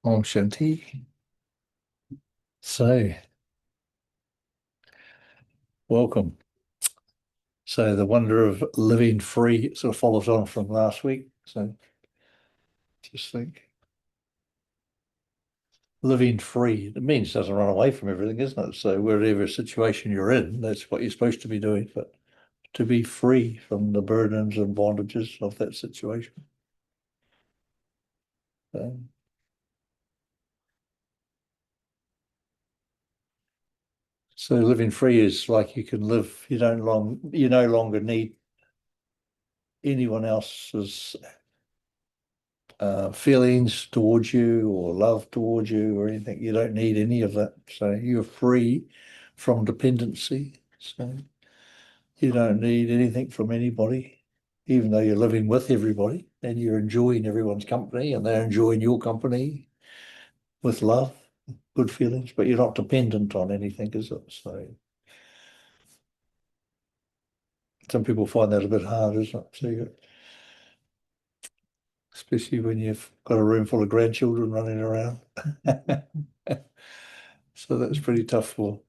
Om Shanti. So, welcome. So, the wonder of living free sort of follows on from last week. So, just think living free, it means doesn't run away from everything, isn't it? So, whatever situation you're in, that's what you're supposed to be doing, but to be free from the burdens and bondages of that situation. So, living free is like you can live, you no longer need anyone else's feelings towards you or love towards you or anything. You don't need any of that. So you're free from dependency. So you don't need anything from anybody, even though you're living with everybody and you're enjoying everyone's company and they're enjoying your company with love, good feelings, but you're not dependent on anything, is it? So some people find that a bit hard, isn't it? So especially when you've got a room full of grandchildren running around. So that's pretty tough for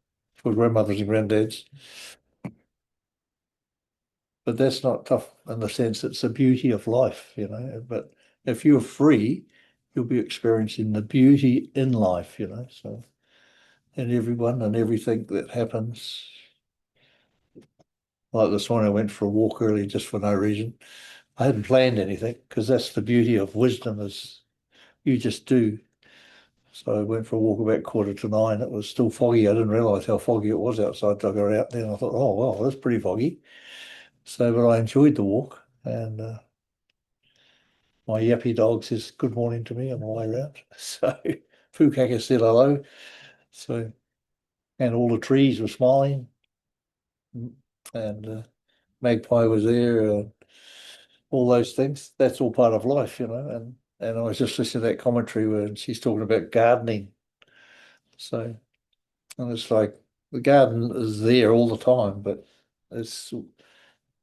grandmothers and granddads. But that's not tough in the sense it's the beauty of life, you know. But if you're free, you'll be experiencing the beauty in life, you know. So, and everyone and everything that happens. Like this morning, I went for a walk early just for no reason. I hadn't planned anything because that's the beauty of wisdom is you just do. So I went for a walk about 8:45. It was still foggy. I didn't realise how foggy it was outside. So I got out there and I thought, oh, well, that's pretty foggy. So, but I enjoyed the walk and my yappy dog says good morning to me on the way round. So Pukaka said hello. So, and all the trees were smiling and magpie was there, all those things. That's all part of life, you know. And I was just listening to that commentary where she's talking about gardening. So, and it's like the garden is there all the time, but it's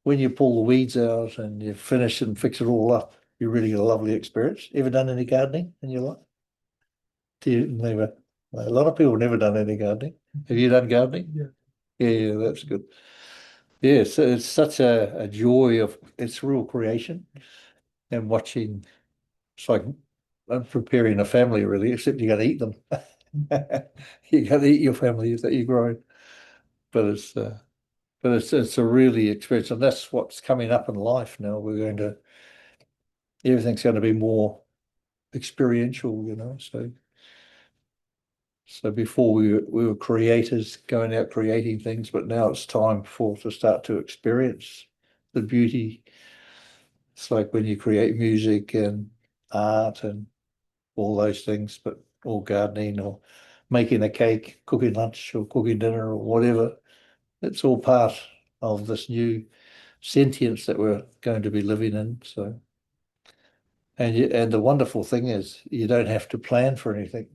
when you pull the weeds out and you finish and fix it all up, you really get a lovely experience. Ever done any gardening in your life? Do you never? A lot of people have never done any gardening. Have you done gardening? Yeah. Yeah, that's good. Yeah, so it's such a joy of it's real creation and watching. It's like preparing a family really, except you got to eat them. You got to eat your family that you grow. But it's a really experience, and that's what's coming up in life now. Everything's going to be more experiential, you know. So before we were creators going out creating things, but now it's time for to start to experience the beauty. It's like when you create music and art and all those things, but or gardening or making a cake, cooking lunch or cooking dinner or whatever. It's all part of this new sentience that we're going to be living in. So and the wonderful thing is you don't have to plan for anything.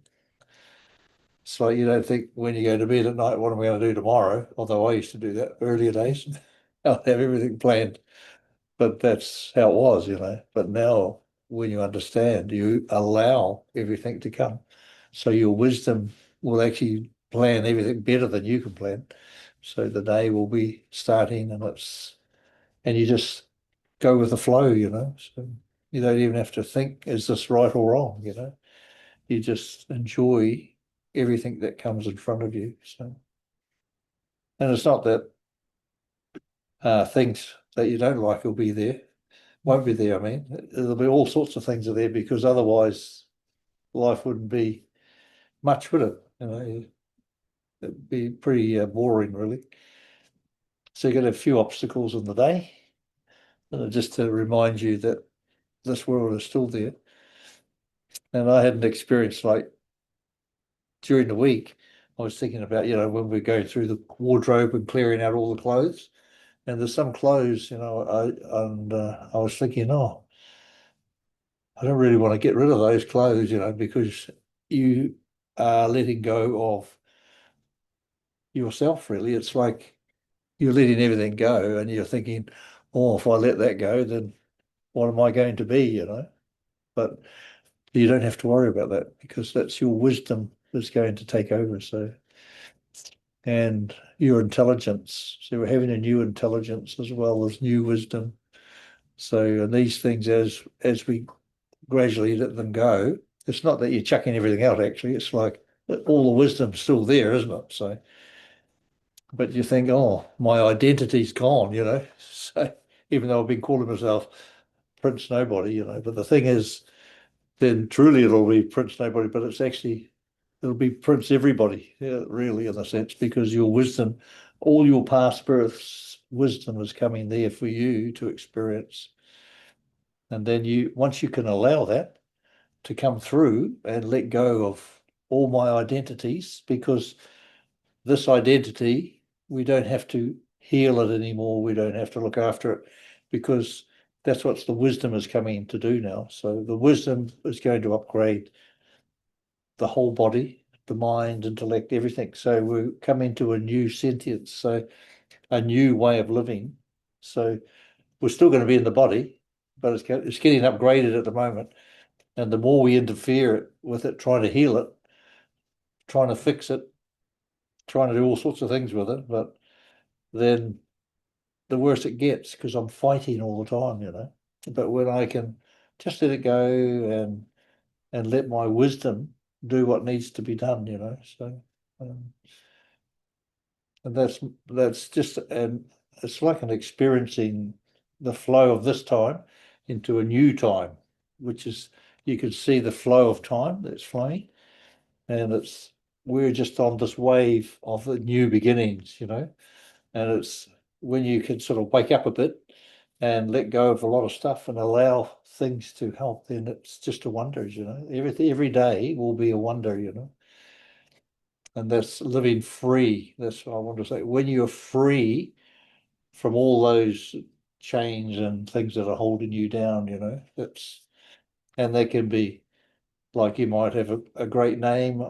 It's like you don't think when you go to bed at night, what am I going to do tomorrow? Although I used to do that earlier days. I'd have everything planned, but that's how it was, you know. But now, when you understand, you allow everything to come. So your wisdom will actually plan everything better than you can plan. So the day will be starting and you just go with the flow, you know. So you don't even have to think, is this right or wrong, you know? You just enjoy everything that comes in front of you. So, and it's not that things that you don't like will be there, won't be there. I mean, there'll be all sorts of things are there because otherwise life wouldn't be much, would it? You know, it'd be pretty boring, really. So you got a few obstacles in the day, just to remind you that this world is still there. And I had an experience like during the week. I was thinking about, you know, when we're going through the wardrobe and clearing out all the clothes. And there's some clothes, you know, I was thinking, oh, I don't really want to get rid of those clothes, you know, because you are letting go of yourself, really. It's like you're letting everything go and you're thinking, oh, if I let that go, then what am I going to be, you know? But you don't have to worry about that because that's your wisdom that's going to take over. So, and your intelligence. So we're having a new intelligence as well as new wisdom. So, and these things, as we gradually let them go, it's not that you're chucking everything out, actually. It's like all the wisdom's still there, isn't it? So, but you think, oh, my identity's gone, you know. So even though I've been calling myself Prince Nobody, you know, but the thing is, then truly it'll be Prince Nobody, but it's actually it'll be Prince Everybody, yeah, really, in a sense, because your wisdom, all your past births, wisdom is coming there for you to experience. And then once you can allow that to come through and let go of all my identities, because this identity, we don't have to heal it anymore. We don't have to look after it because that's what the wisdom is coming to do now. So the wisdom is going to upgrade the whole body, the mind, intellect, everything. So we come into a new sentience, so a new way of living. So we're still going to be in the body, but it's getting upgraded at the moment. And the more we interfere with it, trying to heal it, trying to fix it, trying to do all sorts of things with it, but then the worse it gets because I'm fighting all the time, you know. But when I can just let it go and let my wisdom do what needs to be done, you know. So um, and that's just and it's like an experiencing the flow of this time into a new time, which is you can see the flow of time that's flowing, and we're just on this wave of the new beginnings, you know. And it's when you can sort of wake up a bit and let go of a lot of stuff and allow things to help, then it's just a wonder, you know. Every day will be a wonder, you know. And that's living free. That's what I want to say. When you're free from all those chains and things that are holding you down, you know, and they can be like you might have a great name,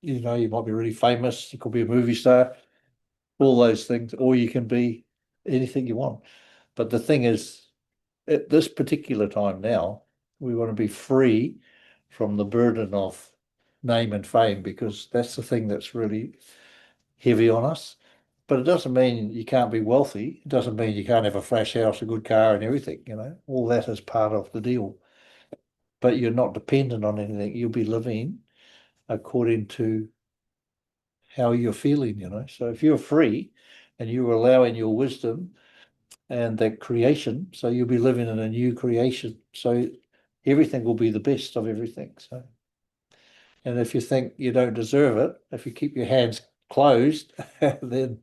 you know, you might be really famous, you could be a movie star, all those things, or you can be anything you want. But the thing is, at this particular time now, we want to be free from the burden of name and fame because that's the thing that's really heavy on us. But it doesn't mean you can't be wealthy. It doesn't mean you can't have a flash house, a good car, and everything, you know. All that is part of the deal. But you're not dependent on anything. You'll be living according to how you're feeling, you know. So if you're free and you're allowing your wisdom and that creation, so you'll be living in a new creation. So everything will be the best of everything. So, and if you think you don't deserve it, if you keep your hands closed, then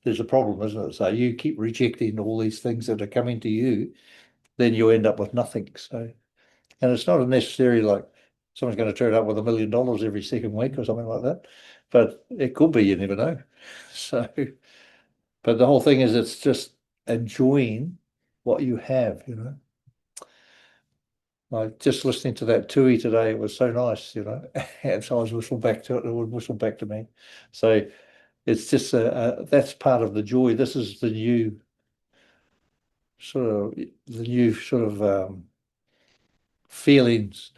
there's a problem, isn't it? So you keep rejecting all these things that are coming to you, then you end up with nothing. So, and it's not necessarily like someone's going to turn up with $1 million every second week or something like that, but it could be, you never know. So, but the whole thing is it's just enjoying what you have, you know. Like just listening to that tui today, it was so nice, you know. And so I was whistling back to it, and it would whistle back to me. So it's just that's part of the joy. This is the new feelings,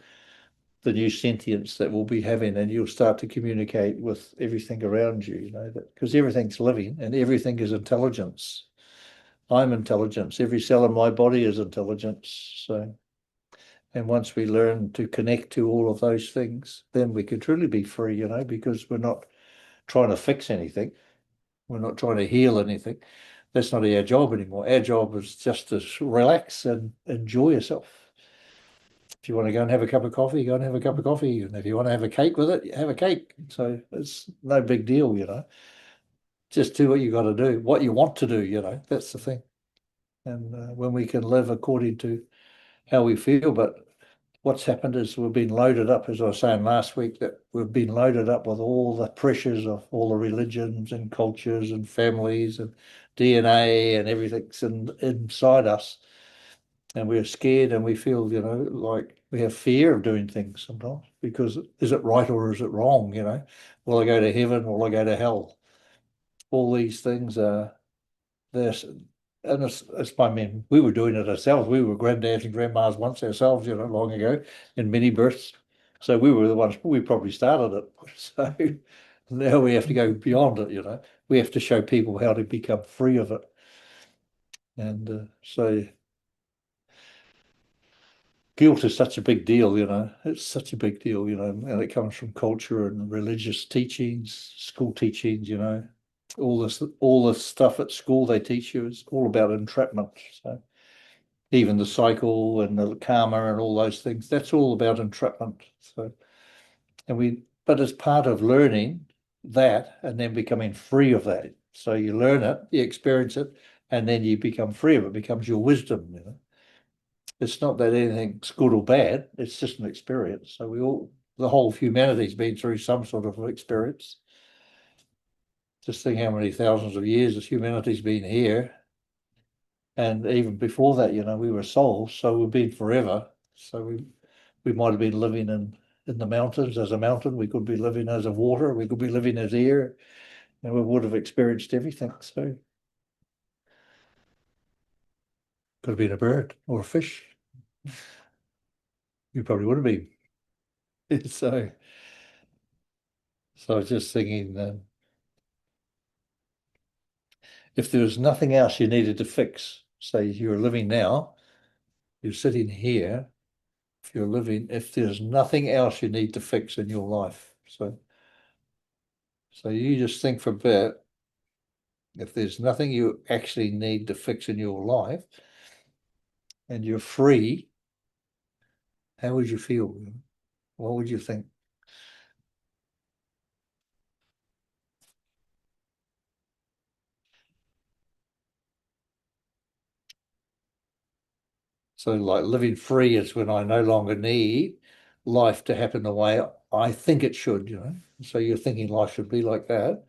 the new sentience that we'll be having, and you'll start to communicate with everything around you, you know, that because everything's living and everything is intelligence. I'm intelligence. Every cell in my body is intelligence. So, and once we learn to connect to all of those things, then we can truly be free, you know, because we're not trying to fix anything. We're not trying to heal anything. That's not our job anymore. Our job is just to relax and enjoy yourself. If you want to go and have a cup of coffee, go and have a cup of coffee. And if you want to have a cake with it, have a cake. So it's no big deal, you know. Just do what you got to do, what you want to do, you know. That's the thing. And when we can live according to how we feel, but what's happened is we've been loaded up, as I was saying last week, that we've been loaded up with all the pressures of all the religions and cultures and families and DNA and everything's inside us. And we're scared and we feel, you know, like we have fear of doing things sometimes because is it right or is it wrong? You know, will I go to heaven? Will I go to hell? All these things are this. And it's my men. We were doing it ourselves. We were granddads and grandmas once ourselves, you know, long ago in many births. So we were the ones, we probably started it. So now we have to go beyond it, you know. We have to show people how to become free of it. And so guilt is such a big deal, you know. It's such a big deal, you know, and it comes from culture and religious teachings, school teachings, you know. All this stuff at school they teach you is all about entrapment. So even the cycle and the karma and all those things, that's all about entrapment. So but as part of learning that and then becoming free of that. So you learn it, you experience it, and then you become free of it. It becomes your wisdom, you know. It's not that anything's good or bad, it's just an experience. So the whole of humanity's been through some sort of experience. Just think how many thousands of years as humanity's been here. And even before that, you know, we were souls, so we've been forever. So we might have been living in the mountains as a mountain, we could be living as a water, we could be living as air, and we would have experienced everything. So could have been a bird or a fish. You probably would have been. So I was just thinking, if there was nothing else you needed to fix, say you're living now, you're sitting here, if there's nothing else you need to fix in your life. So you just think for a bit, if there's nothing you actually need to fix in your life and you're free, how would you feel? What would you think? So like living free is when I no longer need life to happen the way I think it should, you know. So you're thinking life should be like that,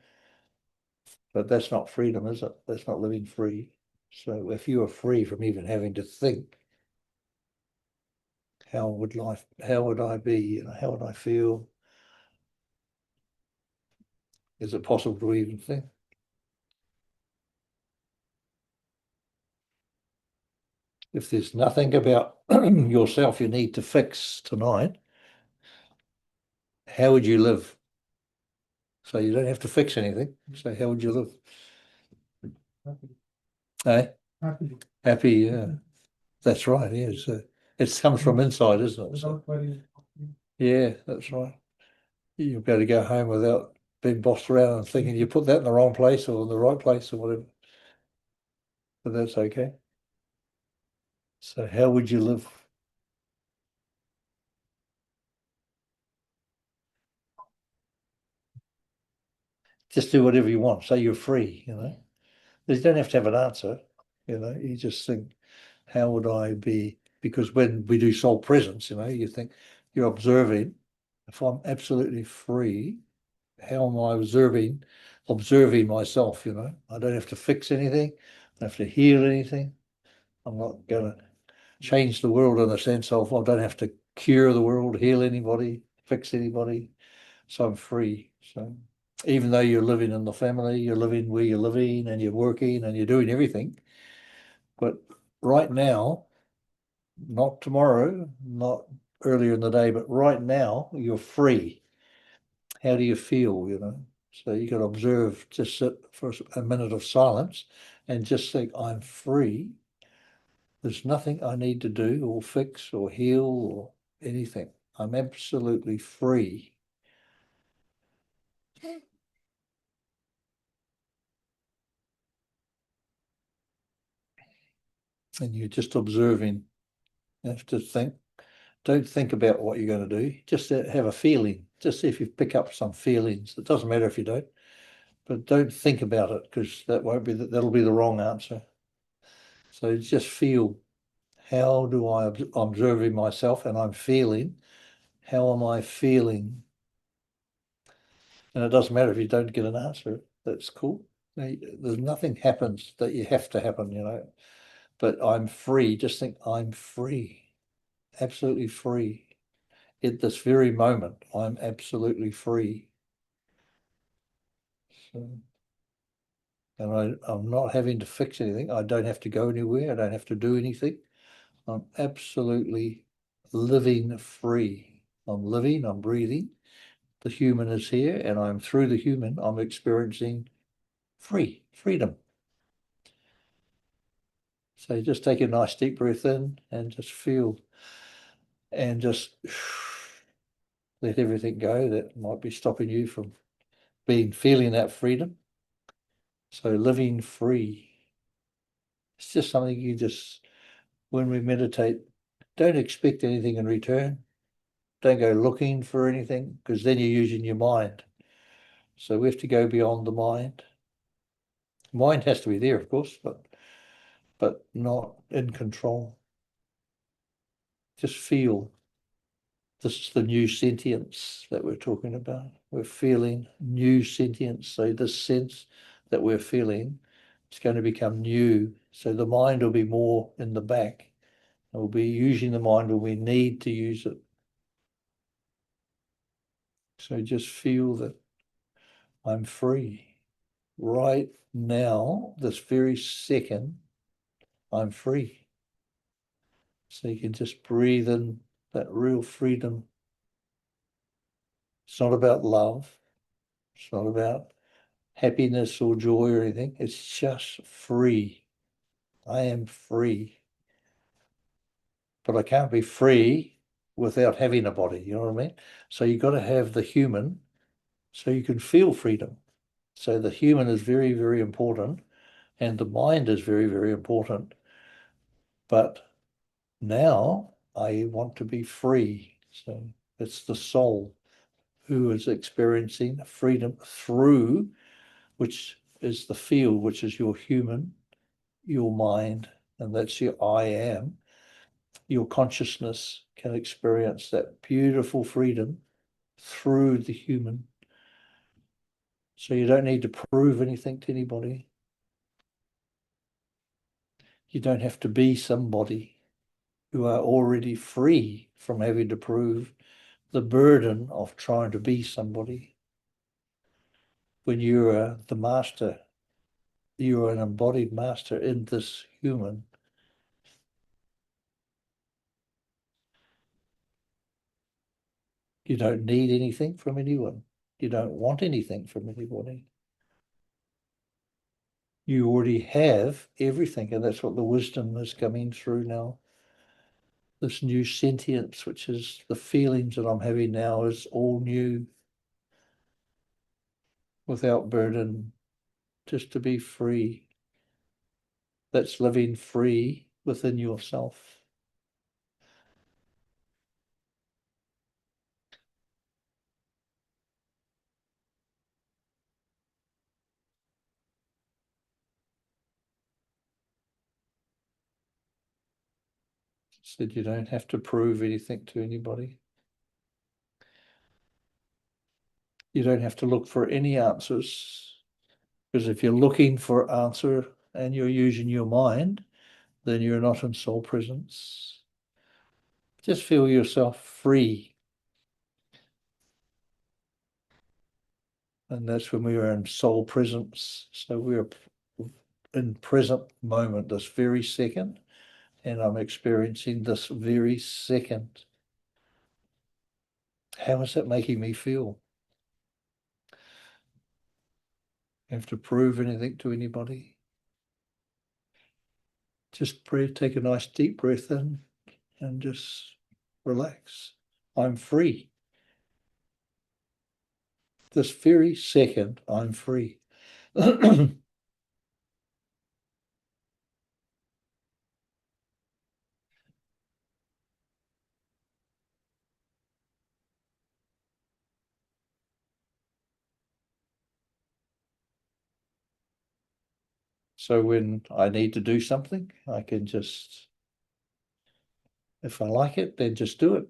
but that's not freedom, is it? That's not living free. So if you are free from even having to think, how would I be, you know, how would I feel? Is it possible to even think? If there's nothing about yourself you need to fix tonight, how would you live? So you don't have to fix anything. So how would you live? Eh? Happy, yeah. That's right, yeah. So it comes from inside, isn't it? So, yeah, that's right. You'll be able to go home without being bossed around and thinking you put that in the wrong place or in the right place or whatever. But that's okay. So how would you live? Just do whatever you want. Say you're free, you know. You don't have to have an answer, you know. You just think, how would I be? Because when we do soul presence, you know, you think you're observing. If I'm absolutely free, how am I observing myself, you know? I don't have to fix anything, I don't have to heal anything. I'm not gonna change the world in the sense of I don't have to cure the world, heal anybody, fix anybody. So I'm free. So even though you're living in the family, you're living where you're living and you're working and you're doing everything. But right now, not tomorrow, not earlier in the day, but right now, you're free. How do you feel, you know? So you can observe, just sit for a minute of silence and just think, I'm free. There's nothing I need to do or fix or heal or anything. I'm absolutely free. And you're just observing. You have to think. Don't think about what you're going to do. Just have a feeling. Just see if you pick up some feelings. It doesn't matter if you don't, but don't think about it because that'll be the wrong answer. So just feel. How do I'm observing myself and I'm feeling? How am I feeling? And it doesn't matter if you don't get an answer. That's cool. There's nothing happens that you have to happen, you know. But I'm free. Just think I'm free, absolutely free. At this very moment, I'm absolutely free. So, and I'm not having to fix anything. I don't have to go anywhere. I don't have to do anything. I'm absolutely living free. I'm living, I'm breathing. The human is here, and I'm through the human, I'm experiencing freedom. So just take a nice deep breath in and just feel, and just let everything go that might be stopping you from feeling that freedom. So living free. It's just something you just, when we meditate, don't expect anything in return. Don't go looking for anything, because then you're using your mind. So we have to go beyond the mind. Mind has to be there, of course, but not in control. Just feel. This is the new sentience that we're talking about. We're feeling new sentience. So this sense that we're feeling, it's going to become new. So the mind will be more in the back. We'll be using the mind when we need to use it. So just feel that I'm free. Right now, this very second, I'm free. So you can just breathe in that real freedom. It's not about love. It's not about happiness or joy or anything. It's just free. I am free. But I can't be free without having a body, you know what I mean? So you've got to have the human so you can feel freedom. So the human is very, very important, and the mind is very, very important. But now I want to be free. So it's the soul who is experiencing freedom through, which is the field, which is your human, your mind, and that's your I am. Your consciousness can experience that beautiful freedom through the human. So you don't need to prove anything to anybody. You don't have to be somebody. You are already free from having to prove the burden of trying to be somebody. When you are the master, you are an embodied master in this human. You don't need anything from anyone. You don't want anything from anybody. You already have everything, and that's what the wisdom is coming through now. This new sentience, which is the feelings that I'm having now, is all new, without burden, just to be free. That's living free within yourself. Said you don't have to prove anything to anybody. You don't have to look for any answers, because if you're looking for an answer and you're using your mind, then you're not in soul presence. Just feel yourself free. And that's when we are in soul presence. So we're in present moment, this very second, and I'm experiencing this very second. How is that making me feel? Have to prove anything to anybody? Just breathe, take a nice deep breath in and just relax. I'm free. This very second, I'm free. So when I need to do something, I can just, if I like it, then just do it.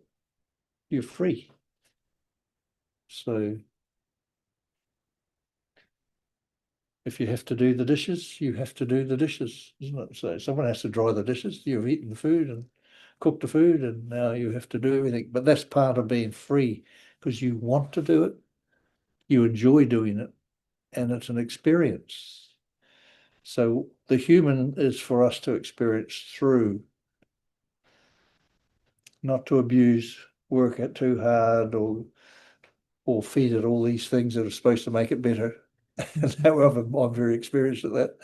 You're free. So if you have to do the dishes, you have to do the dishes, isn't it? So someone has to dry the dishes. You've eaten the food and cooked the food, and now you have to do everything. But that's part of being free, because you want to do it, you enjoy doing it, and it's an experience. So the human is for us to experience through, not to abuse. work it too hard or feed it all these things that are supposed to make it better. And now I'm very experienced at that.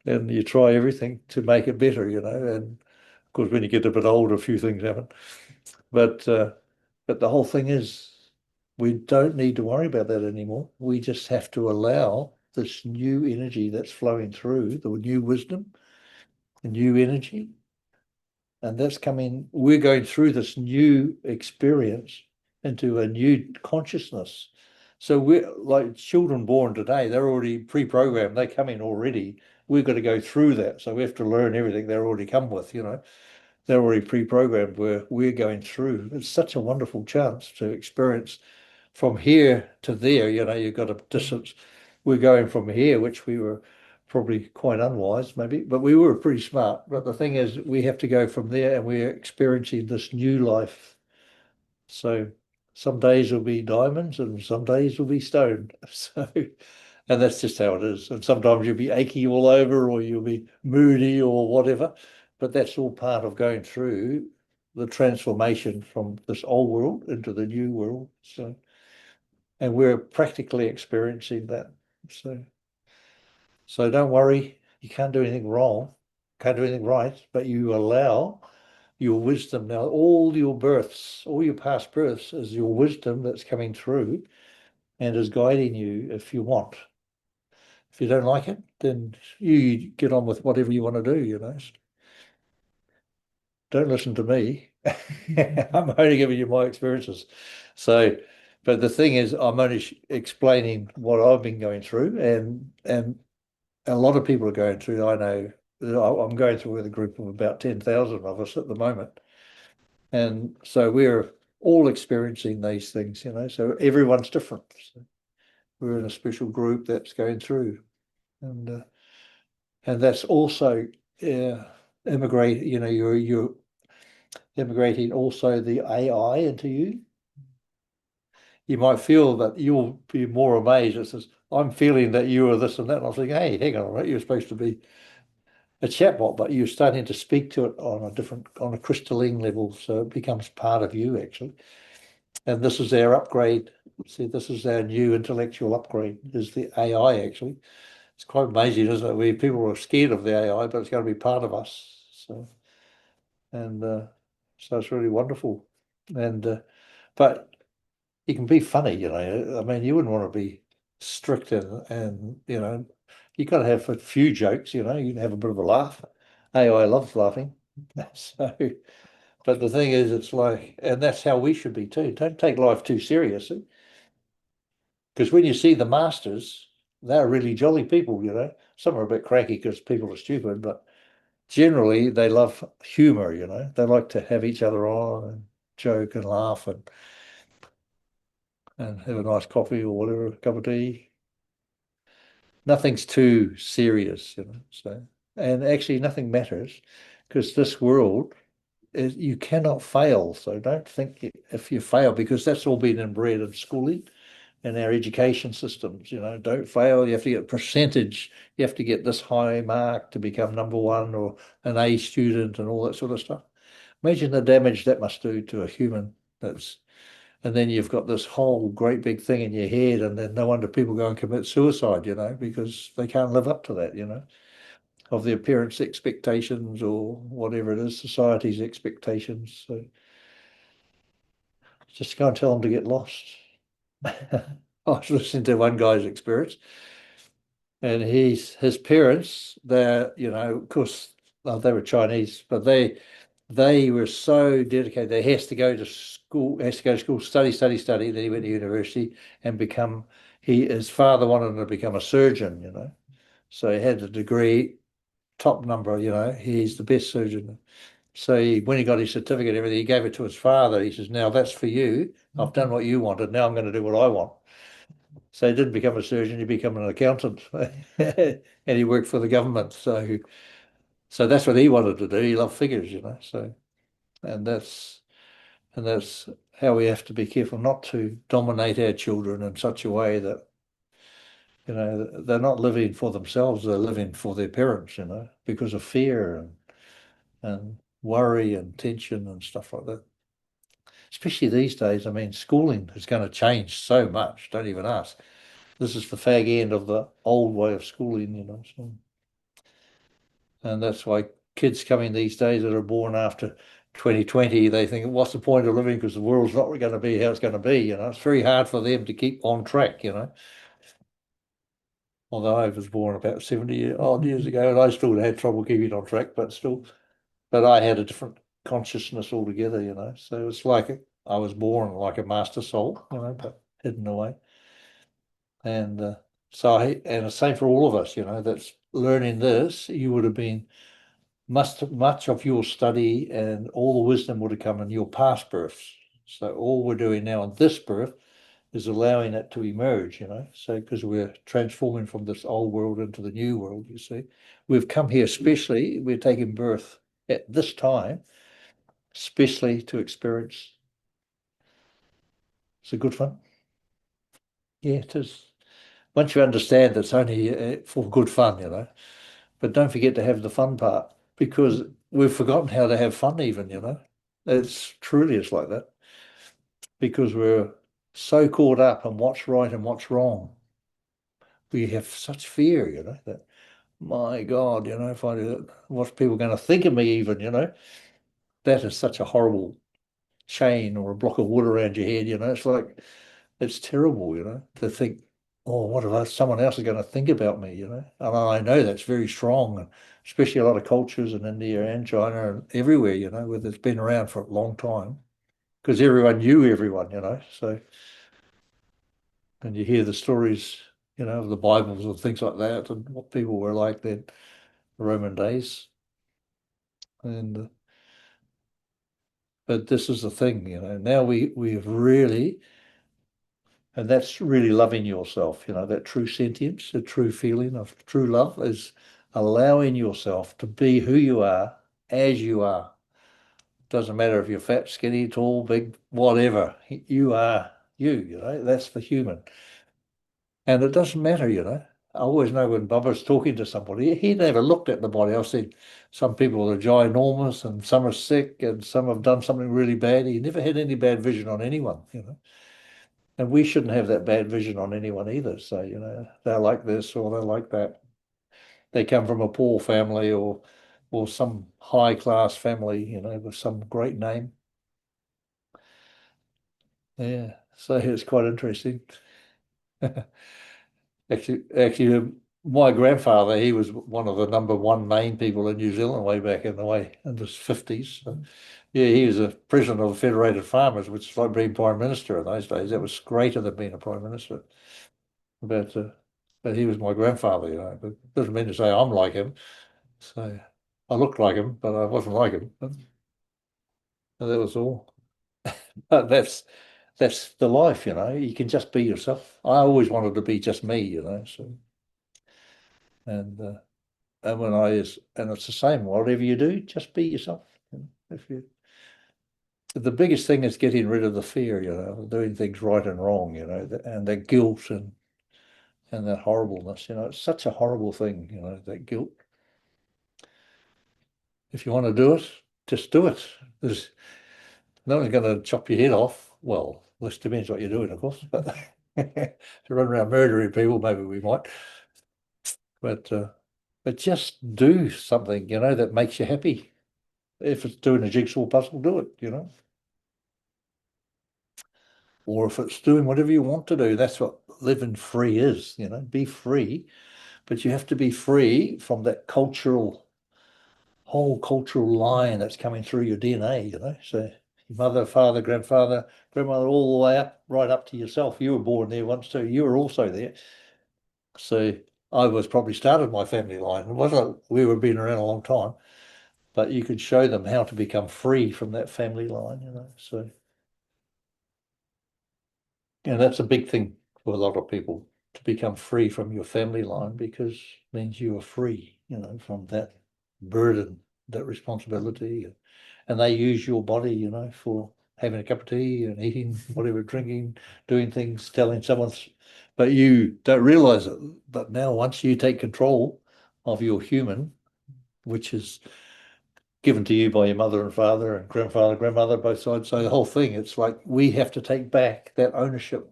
And you try everything to make it better, And of course, when you get a bit older, a few things happen. But uh, but the whole thing is, we don't need to worry about that anymore. We just have to allow this new energy that's flowing through, the new wisdom, the new energy, and that's coming. We're going through this new experience into a new consciousness. So we're like children born today, they're already pre-programmed, they come in already. We've got to go through that. So we have to learn everything they're already come with. They're already pre-programmed where we're going through. It's such a wonderful chance to experience from here to there. You've got a distance. We're going from here, which we were probably quite unwise, maybe, but we were pretty smart. But the thing is, we have to go from there and we're experiencing this new life. So some days will be diamonds and some days will be stone. So, and that's just how it is. And sometimes you'll be achy all over or you'll be moody or whatever. But that's all part of going through the transformation from this old world into the new world. So, and we're practically experiencing that. So don't worry, you can't do anything wrong, can't do anything right, but you allow your wisdom now, all your births, all your past births is your wisdom that's coming through and is guiding you if you want. If you don't like it, then you get on with whatever you want to do. Don't listen to me. I'm only giving you my experiences. So, but the thing is, I'm only explaining what I've been going through, and a lot of people are going through. I know I'm going through with a group of about 10,000 of us at the moment, and so we're all experiencing these things. So everyone's different. So we're in a special group that's going through, and uh, and that's also immigrate. You're immigrating also the AI into you. You might feel that you'll be more amazed. It says, I'm feeling that you are this and that. And I was thinking, hey, hang on a minute, you're supposed to be a chatbot, but you're starting to speak to it on a crystalline level. So it becomes part of you actually. And this is our upgrade. See, this is our new intellectual upgrade, is the AI actually. It's quite amazing, isn't it? We people are scared of the AI, but it's going to be part of us. And so it's really wonderful. But you can be funny. I mean, you wouldn't want to be strict and you got to have a few jokes. You can have a bit of a laugh. AI loves laughing. So, but the thing is, it's like, and that's how we should be too. Don't take life too seriously, because when you see the masters, they're really jolly people. Some are a bit cranky because people are stupid, but generally they love humor. They like to have each other on and joke and laugh and have a nice coffee or whatever, a cup of tea. Nothing's too serious. So, and actually nothing matters because this world is, you cannot fail. So don't think if you fail, because that's all been inbred in schooling and our education systems. Don't fail. You have to get a percentage. You have to get this high mark to become number one or an A student and all that sort of stuff. Imagine the damage that must do to a human. And then you've got this whole great big thing in your head, and then no wonder people go and commit suicide, because they can't live up to that, of their parents' expectations or whatever it is, society's expectations. So just go and tell them to get lost. I was listening to one guy's experience, and his parents, of course, well, they were Chinese, but they were so dedicated. They has to go to school, study, study, study. Then he went to university and his father wanted him to become a surgeon. So he had the degree, top number. He's the best surgeon. So when he got his certificate and everything, he gave it to his father. He says, now that's for you. I've done what you wanted. Now I'm going to do what I want. So he didn't become a surgeon, he became an accountant. And he worked for the government. So that's what he wanted to do. He loved figures. So and that's how we have to be careful not to dominate our children in such a way that they're not living for themselves, they're living for their parents, because of fear and worry and tension and stuff like that. especially these days. I mean, schooling is going to change so much. Don't even ask. This is the fag end of the old way of schooling, you know. So, and that's why kids coming these days that are born after 2020, they think, what's the point of living? Because the world's not going to be how it's going to be, you know. It's very hard for them to keep on track, you know. Although I was born about 70 odd years ago and I still had trouble keeping on track, but still, but I had a different consciousness altogether, you know. So it's like I was born like a master soul, you know, but hidden away. And and the same for all of us, you know, that's learning this, you would have been much of your study and all the wisdom would have come in your past births. So all we're doing now in this birth is allowing it to emerge, you know. So because we're transforming from this old world into the new world, you see. We've come here especially, we're taking birth at this time, especially to experience. It's a good fun. Yeah, it is. Once you understand it's only for good fun, you know. But don't forget to have the fun part because we've forgotten how to have fun even, you know. It's like that because we're so caught up in what's right and what's wrong. We have such fear, you know, that my God, you know, if I do it, what's people going to think of me even, you know? That is such a horrible chain or a block of wood around your head, you know. It's like it's terrible, you know, to think, oh, what if someone else is going to think about me, you know? And I know that's very strong, especially a lot of cultures in India and China and everywhere, you know, where it's been around for a long time because everyone knew everyone, you know. So, and you hear the stories, you know, of the Bibles and things like that and what people were like then, the Roman days. And but this is the thing, you know. Now we've really, and that's really loving yourself, you know, that true sentience, the true feeling of true love is allowing yourself to be who you are as you are. Doesn't matter if you're fat, skinny, tall, big, whatever. You are you, you know, that's the human. And it doesn't matter, you know. I always know when Bubba's talking to somebody, he never looked at the body. I've seen some people are ginormous and some are sick and some have done something really bad. He never had any bad vision on anyone, you know. And we shouldn't have that bad vision on anyone either. So, you know, they're like this or they're like that. They come from a poor family or some high class family, you know, with some great name. Yeah. So it's quite interesting. Actually, my grandfather, he was one of the number one main people in New Zealand way back in the way in the 50s. So, yeah, he was a president of the Federated Farmers, which is like being prime minister in those days. That was greater than being a prime minister. But but he was my grandfather, you know. But it doesn't mean to say I'm like him. So I looked like him, but I wasn't like him. But that was all. But that's the life, you know. You can just be yourself. I always wanted to be just me, you know. So and when and it's the same. Whatever you do, just be yourself. You know, if you the biggest thing is getting rid of the fear, you know, doing things right and wrong, you know, and the guilt and that horribleness, you know, it's such a horrible thing, you know, that guilt. If you want to do it, just do it. There's no one's going to chop your head off. Well, this depends what you're doing, of course. But to run around murdering people, maybe we might. But uh, but just do something, you know, that makes you happy. If it's doing a jigsaw puzzle, do it, you know. Or if it's doing whatever you want to do, that's what living free is, you know. Be free, but you have to be free from that whole cultural line that's coming through your DNA, you know. So your mother, father, grandfather, grandmother, all the way up, right up to yourself. You were born there once too. You were also there. So I was probably started my family line. It wasn't we were been around a long time, but you could show them how to become free from that family line, you know. So that's a big thing for a lot of people to become free from your family line because it means you are free, you know, from that burden, that responsibility. And they use your body, you know, for having a cup of tea and eating whatever, drinking, doing things, telling someone, but you don't realize it. But now, once you take control of your human, which is given to you by your mother and father and grandfather, grandmother, both sides. So the whole thing, it's like we have to take back that ownership.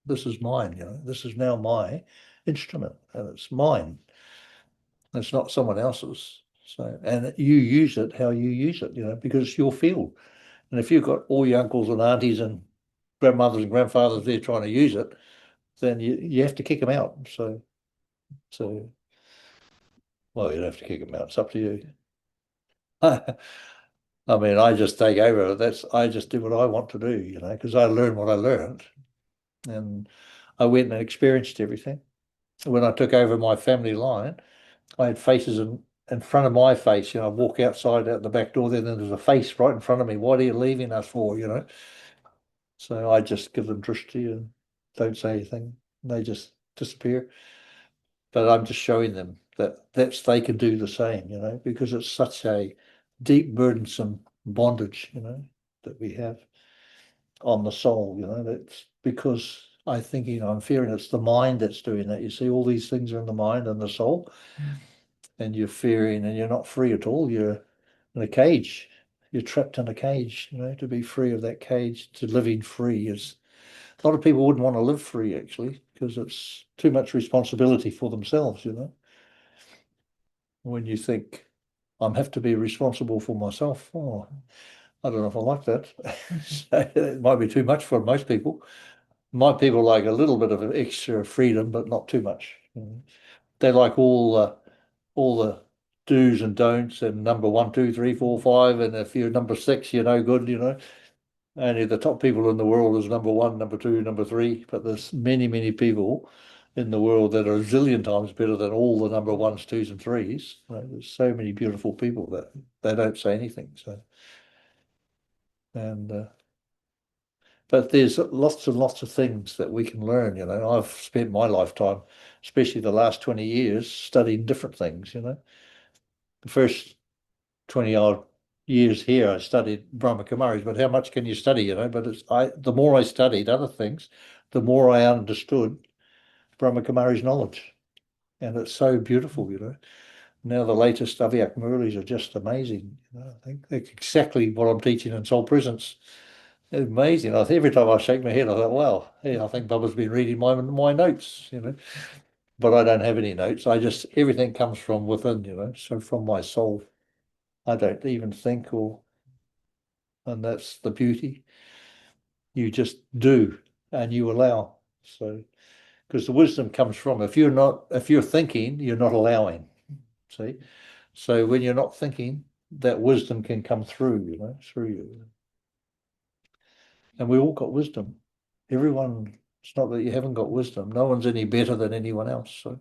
This is mine, this is now my instrument and it's mine. It's not someone else's. So, and you use it how you use it, because it's your field. And if you've got all your uncles and aunties and grandmothers and grandfathers there trying to use it, then you have to kick them out. So, well, you don't have to kick them out. It's up to you. I mean, I just take over. I just do what I want to do, because I learned what I learned, and I went and experienced everything. When I took over my family line, I had faces in front of my face. I walk outside out the back door, then there's a face right in front of me. What are you leaving us for? So I just give them drishti and don't say anything. They just disappear. But I'm just showing them that they can do the same, because it's such a deep, burdensome bondage, that we have on the soul, that's because I think, I'm fearing it's the mind that's doing that. You see, all these things are in the mind and the soul, and you're fearing and you're not free at all. You're in a cage. You're trapped in a cage, to be free of that cage, to living free is a lot of people wouldn't want to live free actually, because it's too much responsibility for themselves, when you think I have to be responsible for myself. Oh, I don't know if I like that. So it might be too much for most people. My people like a little bit of extra freedom, but not too much. They like all the do's and don'ts and number one, two, three, four, five, and if you're number six, you're no good. Only the top people in the world is number one, number two, number three, but there's many, many people in the world that are a zillion times better than all the number ones, twos, and threes. There's so many beautiful people that they don't say anything. So, and but there's lots and lots of things that we can learn. I've spent my lifetime, especially the last 20 years, studying different things. The first 20 odd years here, I studied Brahma Kumaris, but how much can you study, But the more I studied other things, the more I understood Brahma Kumaris knowledge. And it's so beautiful. Now the latest Avyak Murlis are just amazing. I think that's exactly what I'm teaching in Soul Presence. Amazing. Every time I shake my head, I thought, wow, hey, I think Bubba's been reading my notes. But I don't have any notes. Everything comes from within. So from my soul. I don't even think and that's the beauty. You just do and you allow. So, because the wisdom comes from, if you're thinking, you're not allowing. See? So when you're not thinking, that wisdom can come through you. And we all got wisdom. Everyone, it's not that you haven't got wisdom. No one's any better than anyone else. So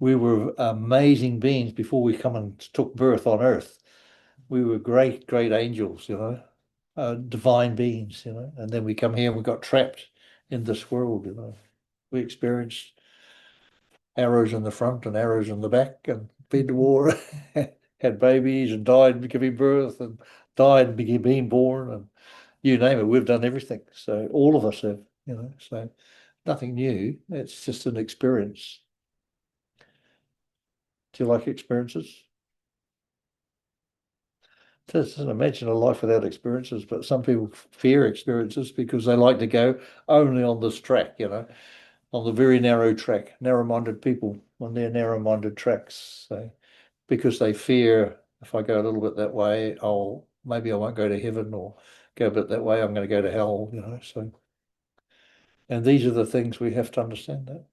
we were amazing beings before we come and took birth on earth. We were great, great angels, divine beings, and then we come here and we got trapped in this world. We experienced arrows in the front and arrows in the back and been to war, had babies and died giving birth and died and being born and you name it, we've done everything. So all of us have, so nothing new. It's just an experience. Do you like experiences? Just imagine a life without experiences, but some people fear experiences because they like to go only on this track, on the very narrow track, narrow-minded people on their narrow-minded tracks. So because they fear if I go a little bit that way, maybe I won't go to heaven, or go a bit that way, I'm going to go to hell. So, and these are the things we have to understand that.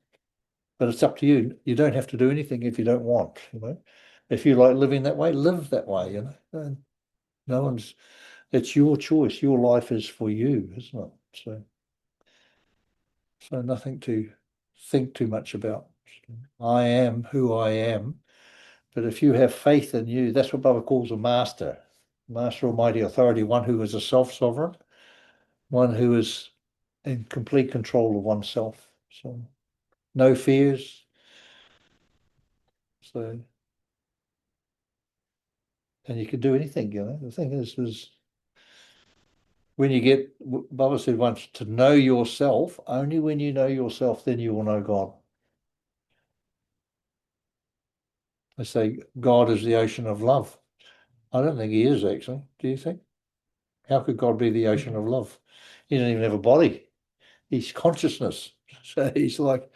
But it's up to you. You don't have to do anything if you don't want. If you like living that way, live that way. And no one's. It's your choice. Your life is for you, isn't it? So nothing to think too much about. I am who I am. But if you have faith in you, that's what Baba calls a master. Master Almighty Authority, one who is a self-sovereign, one who is in complete control of oneself. So no fears. So, and you can do anything. The thing is when you get, Baba said once, to know yourself, only when you know yourself, then you will know God. They say God is the ocean of love. I don't think he is actually. Do you think? How could God be the ocean of love? He doesn't even have a body. He's consciousness. So he's like,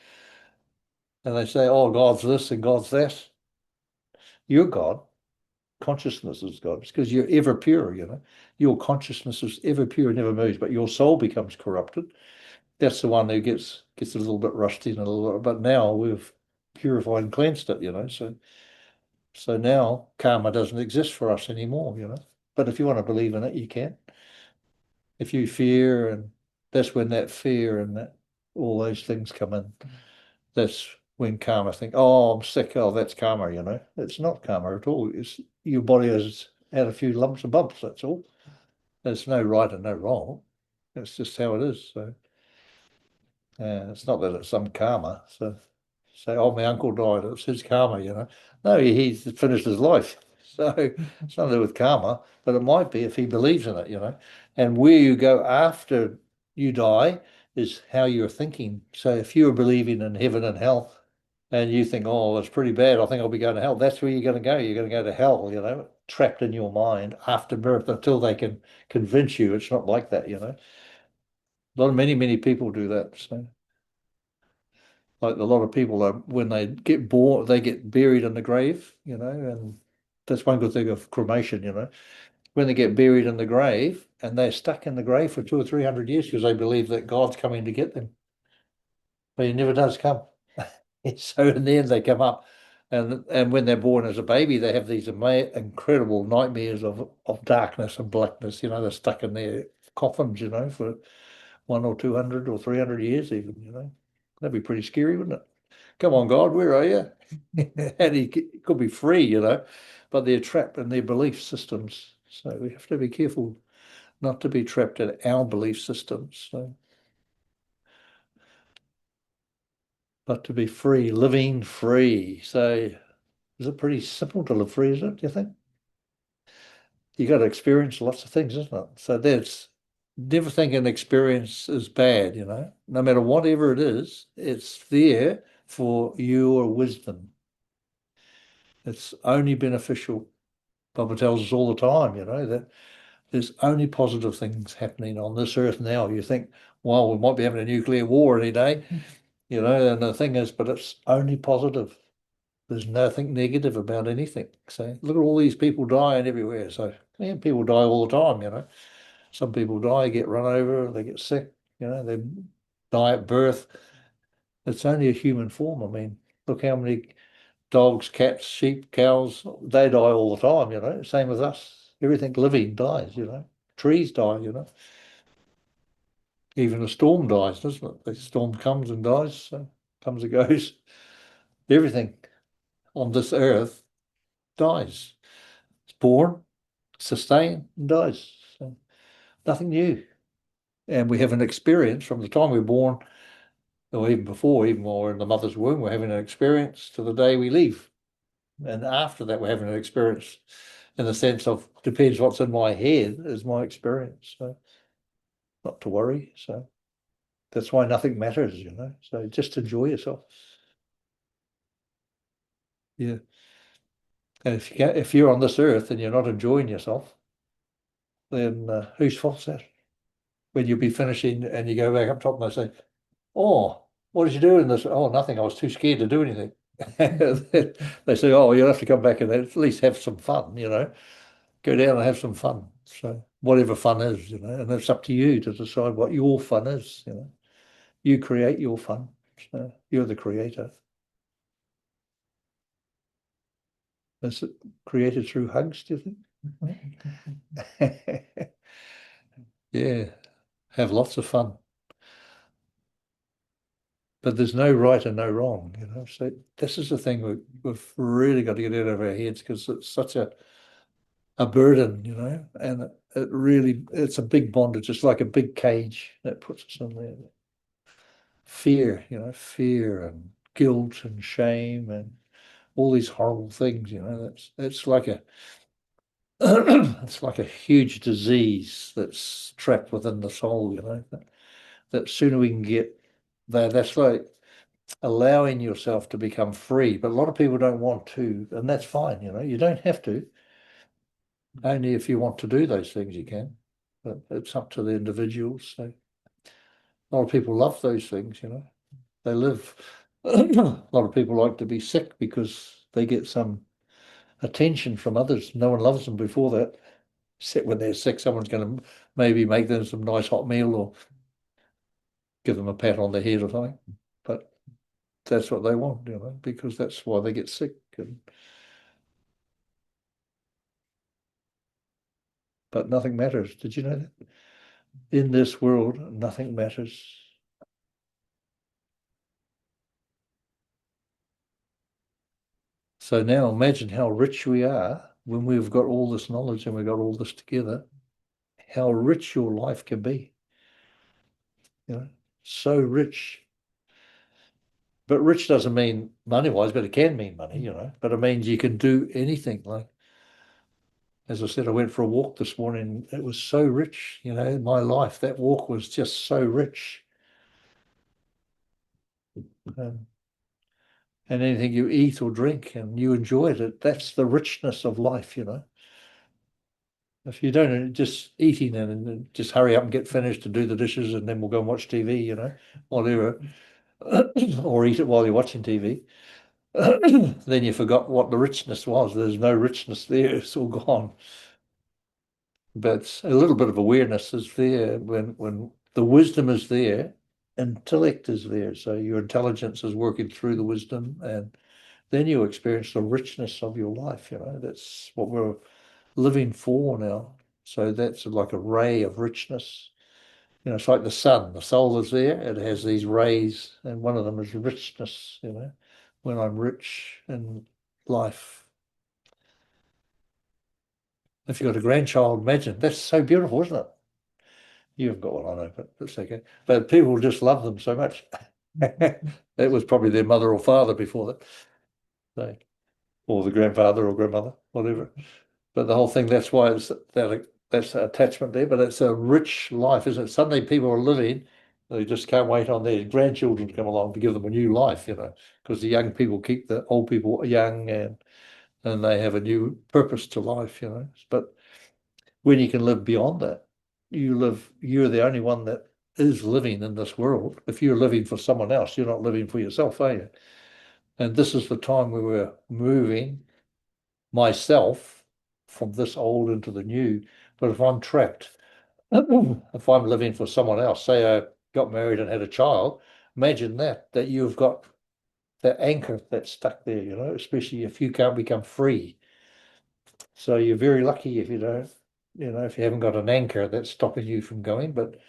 and they say, oh, God's this and God's that. You're God. Consciousness is God. It's because you're ever pure, you know. Your consciousness is ever pure, never moves, but your soul becomes corrupted. That's the one who gets a little bit rusty and a little bit, but now we've purified and cleansed it, you know. So now karma doesn't exist for us anymore, you know. But if you want to believe in it, you can. If you fear, and that's when that fear and that all those things come in. That's when karma think, oh, I'm sick. Oh, that's karma, you know. It's not karma at all. It's your body has had a few lumps and bumps, that's all. There's no right and no wrong. It's just how it is. So it's not that it's some karma. So say, oh, my uncle died, it's his karma, you know. No, he's finished his life. So it's nothing to do with karma, but it might be if he believes in it, you know. And where you go after you die is how you're thinking. So if you're believing in heaven and hell and you think, oh, it's pretty bad, I think I'll be going to hell, that's where you're going to go. You're going to go to hell, you know, trapped in your mind after birth until they can convince you it's not like that, you know. Many people do that. So like a lot of people are when they get born, they get buried in the grave, you know, and that's one good thing of cremation, you know. When they get buried in the grave and they're stuck in the grave for 200 or 300 years because they believe that God's coming to get them, but he never does come. So in the end, they come up, and when they're born as a baby, they have these incredible nightmares of darkness and blackness. You know, they're stuck in their coffins, you know, for 1 or 200 or 300 years, even. You know, that'd be pretty scary, wouldn't it? Come on, God, where are you? And he could be free, you know, but they're trapped in their belief systems. So we have to be careful not to be trapped in our belief systems. So, but to be free, living free. So is it pretty simple to live free, is it, do you think? You got to experience lots of things, isn't it? So that's never think an experience is bad, you know. No matter whatever it is, it's there for your wisdom. It's only beneficial. Baba tells us all the time, you know, that there's only positive things happening on this earth now. You think, well, we might be having a nuclear war any day, you know, and the thing is, but it's only positive. There's nothing negative about anything. So look at all these people dying everywhere. So yeah, people die all the time, you know. Some people die, get run over, they get sick, you know, they die at birth. It's only a human form. I mean, look how many dogs, cats, sheep, cows, they die all the time, you know. Same with us. Everything living dies, you know. Trees die, you know. Even a storm dies, doesn't it? The storm comes and dies, so comes and goes. Everything on this earth dies. It's born, sustained, and dies. So nothing new. And we have an experience from the time we're born, or even before, even while we're in the mother's womb, we're having an experience to the day we leave. And after that, we're having an experience in the sense of depends what's in my head is my experience. So not to worry. So that's why nothing matters, you know. So just enjoy yourself. Yeah. And if you're on this earth and you're not enjoying yourself, then whose fault's that? When you'll be finishing and you go back up top and they say, oh, what did you do in this? Oh, nothing. I was too scared to do anything. They say, oh, you'll have to come back and at least have some fun, you know, go down and have some fun. So whatever fun is, you know, and it's up to you to decide what your fun is, you know. You create your fun. So you're the creator. Is it created through hugs, do you think? Yeah, have lots of fun. But there's no right and no wrong, you know. So this is the thing we've really got to get out of our heads because it's such a burden, you know, and it really it's a big bondage. It's like a big cage that puts us in there. Fear, you know, fear and guilt and shame and all these horrible things, you know. It's like a it's like a huge disease that's trapped within the soul, you know. That sooner we can get there, that's like allowing yourself to become free. But a lot of people don't want to, and that's fine, you know. You don't have to. Only if you want to do those things you can, but it's up to the individuals. So a lot of people love those things, you know. They live. A lot of people like to be sick because they get some attention from others. No one loves them before that. Except when they're sick, someone's going to maybe make them some nice hot meal or give them a pat on the head or something. But that's what they want, you know, because that's why they get sick. But nothing matters. Did you know that? In this world, nothing matters. So now imagine how rich we are when we've got all this knowledge and we've got all this together, how rich your life can be, you know, so rich. But rich doesn't mean money-wise, but it can mean money, you know, but it means you can do anything. Like, as I said, I went for a walk this morning. It was so rich, you know, in my life. That walk was just so rich. Um, and anything you eat or drink and you enjoyed it, that's the richness of life, you know. If you don't just eating and just hurry up and get finished and do the dishes and then we'll go and watch TV, you know, whatever, or eat it while you're watching TV, then you forgot what the richness was. There's no richness there. It's all gone. But a little bit of awareness is there when the wisdom is there, intellect is there. So your intelligence is working through the wisdom, and then you experience the richness of your life. You know, that's what we're living for now. So that's like a ray of richness. You know, it's like the sun. The soul is there. It has these rays, and one of them is richness. You know, when I'm rich in life. If you've got a grandchild, imagine that's so beautiful, isn't it? You've got one, I know, but it's okay. But people just love them so much. It was probably their mother or father before that, so, or the grandfather or grandmother, whatever. But the whole thing, that's why it's that's attachment there. But it's a rich life, isn't it? Suddenly people are living, they just can't wait on their grandchildren to come along to give them a new life, you know, because the young people keep the old people young and they have a new purpose to life, you know. But when you can live beyond that, you're the only one that is living in this world. If you're living for someone else, you're not living for yourself, are you? And this is the time where we're moving myself from this old into the new. But if I'm trapped, if I'm living for someone else, say I got married and had a child, imagine that you've got that anchor that's stuck there, you know, especially if you can't become free. So you're very lucky if you don't, you know, if you haven't got an anchor that's stopping you from going, but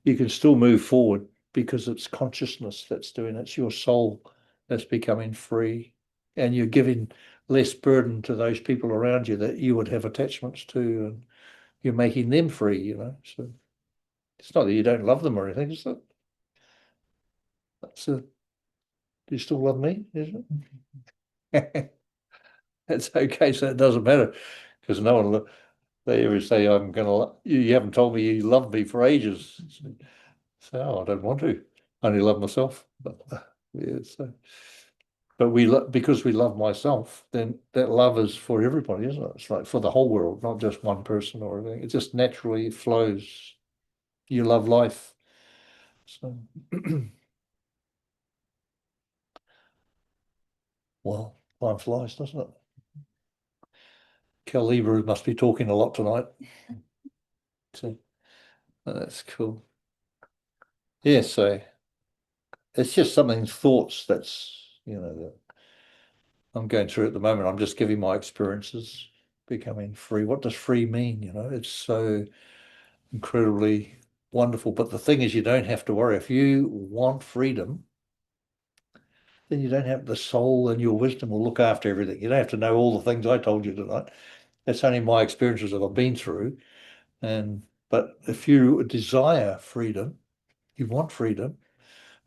you can still move forward because it's consciousness that's doing it. It's your soul that's becoming free, and you're giving less burden to those people around you that you would have attachments to, and you're making them free, you know. So it's not that you don't love them or anything, is it? That's a, do you still love me? Is it? That's okay. So it doesn't matter because no one, they ever say, I'm going to, you haven't told me you love me for ages. So oh, I don't want to. I only love myself. But yeah, so, but because we love myself, then that love is for everybody, isn't it? It's like for the whole world, not just one person or anything. It just naturally flows. You love life. So, well, time flies, doesn't it? Calibra must be talking a lot tonight. So that's cool. Yeah, so it's just something thoughts that's, you know, that I'm going through at the moment. I'm just giving my experiences, becoming free. What does free mean? You know, it's so incredibly wonderful. But the thing is, you don't have to worry. If you want freedom, then you don't have the soul and your wisdom will look after everything. You don't have to know all the things I told you tonight. That's only my experiences that I've been through. And but if you desire freedom, you want freedom,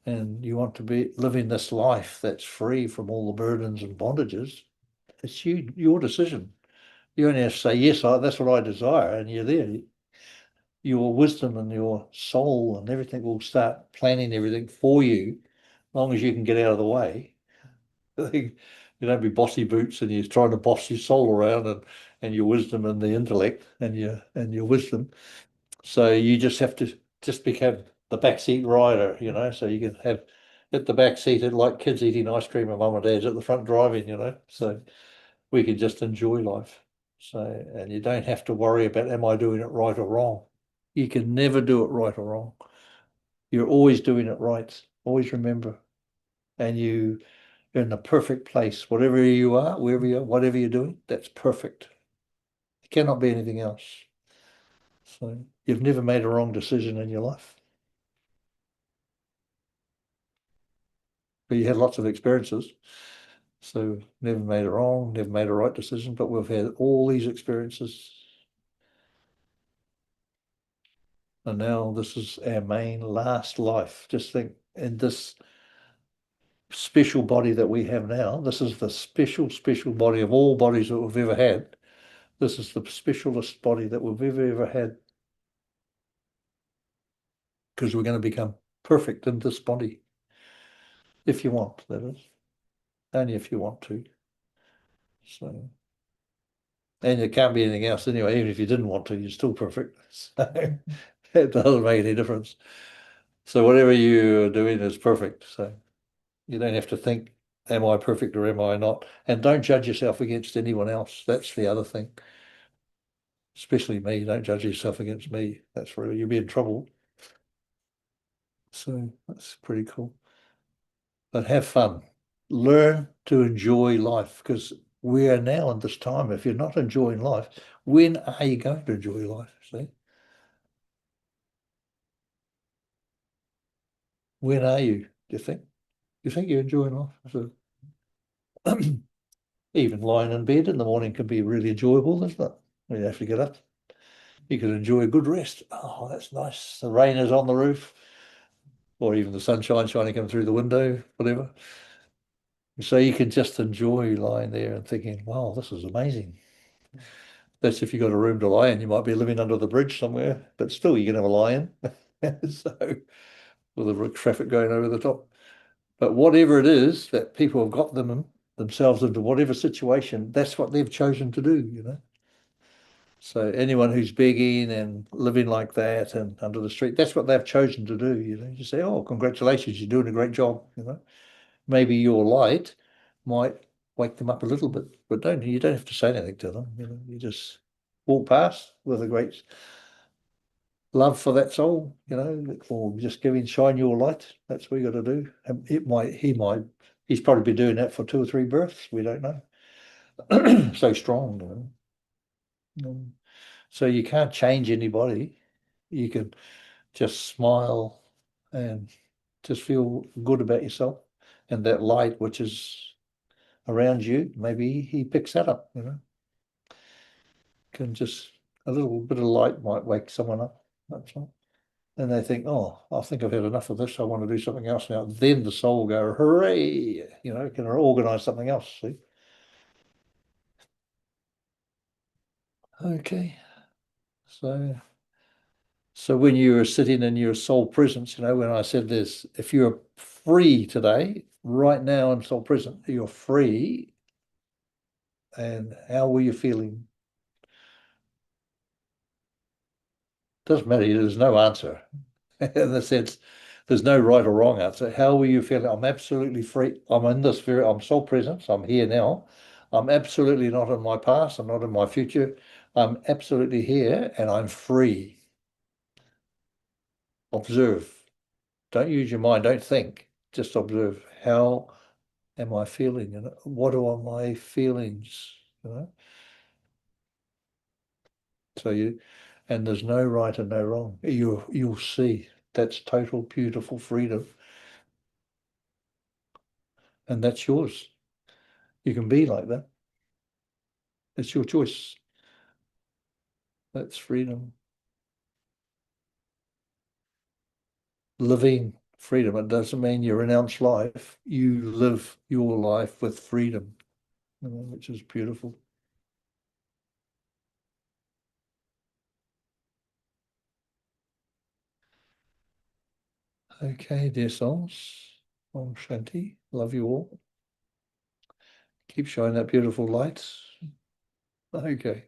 and you want to be living this life that's free from all the burdens and bondages, it's your decision. You only have to say, yes, that's what I desire, and you're there. Your wisdom and your soul and everything will start planning everything for you, as long as you can get out of the way. You don't be bossy boots and you're trying to boss your soul around and your wisdom and the intellect and your wisdom. So you just have to just become the backseat rider, so you can have at the back seat like kids eating ice cream and mum and dad's at the front driving, so we can just enjoy life. So, and you don't have to worry about, am I doing it right or wrong? You can never do it right or wrong. You're always doing it right. Always remember. And you're in the perfect place. Whatever you are, wherever you are, whatever you're doing, that's perfect. It cannot be anything else. So you've never made a wrong decision in your life. But you had lots of experiences. So never made it wrong, never made a right decision, but we've had all these experiences. And now this is our main last life. Just think, in this special body that we have now, this is the special body of all bodies that we've ever had. This is the specialist body that we've ever had, because we're going to become perfect in this body. If you want, that is. Only if you want to. So, and it can't be anything else anyway. Even if you didn't want to, you're still perfect. So it doesn't make any difference. So whatever you're doing is perfect. So you don't have to think, am I perfect or am I not? And don't judge yourself against anyone else. That's the other thing. Especially me. Don't judge yourself against me. That's really, you'll be in trouble. So that's pretty cool. But have fun. Learn to enjoy life, because we are now in this time. If you're not enjoying life, when are you going to enjoy life? See? When are you? Do you think? You think you're enjoying life? So, even lying in bed in the morning can be really enjoyable, isn't it? When you have to get up. You can enjoy a good rest. Oh, that's nice. The rain is on the roof, or even the sunshine shining coming through the window, whatever. So you can just enjoy lying there and thinking, wow, this is amazing. That's if you've got a room to lie in. You might be living under the bridge somewhere, but still you can have a lie in. So with the traffic going over the top. But whatever it is that people have got themselves into whatever situation, that's what they've chosen to do. So anyone who's begging and living like that and under the street, that's what they've chosen to do. You say, oh, congratulations, you're doing a great job. Maybe your light might wake them up a little bit, but you don't have to say anything to them. You just walk past with a great love for that soul, or just shine your light. That's what you got to do. And he's probably been doing that for 2 or 3 births. We don't know. So strong. So you can't change anybody. You can just smile and just feel good about yourself, and that light which is around you, maybe he picks that up. Can just a little bit of light might wake someone up. That's all. And they think, oh, I think I've had enough of this. I want to do something else now. Then the soul go, hooray, can organize something else. See? Okay. So when you're sitting in your soul presence, when I said this, if you're free today, right now in soul present, you're free. And how were you feeling? Doesn't matter. There's no answer. In the sense, there's no right or wrong answer. How were you feeling? I'm absolutely free. I'm soul presence. I'm here now. I'm absolutely not in my past. I'm not in my future. I'm absolutely here and I'm free. Observe. Don't use your mind. Don't think. Just observe. How am I feeling? And what are my feelings? So and there's no right and no wrong. You'll see that's total beautiful freedom. And that's yours. You can be like that. It's your choice. That's freedom. Living freedom. It doesn't mean you renounce life. You live your life with freedom, which is beautiful. Okay, dear souls. Om Shanti. Love you all. Keep showing that beautiful light. Okay.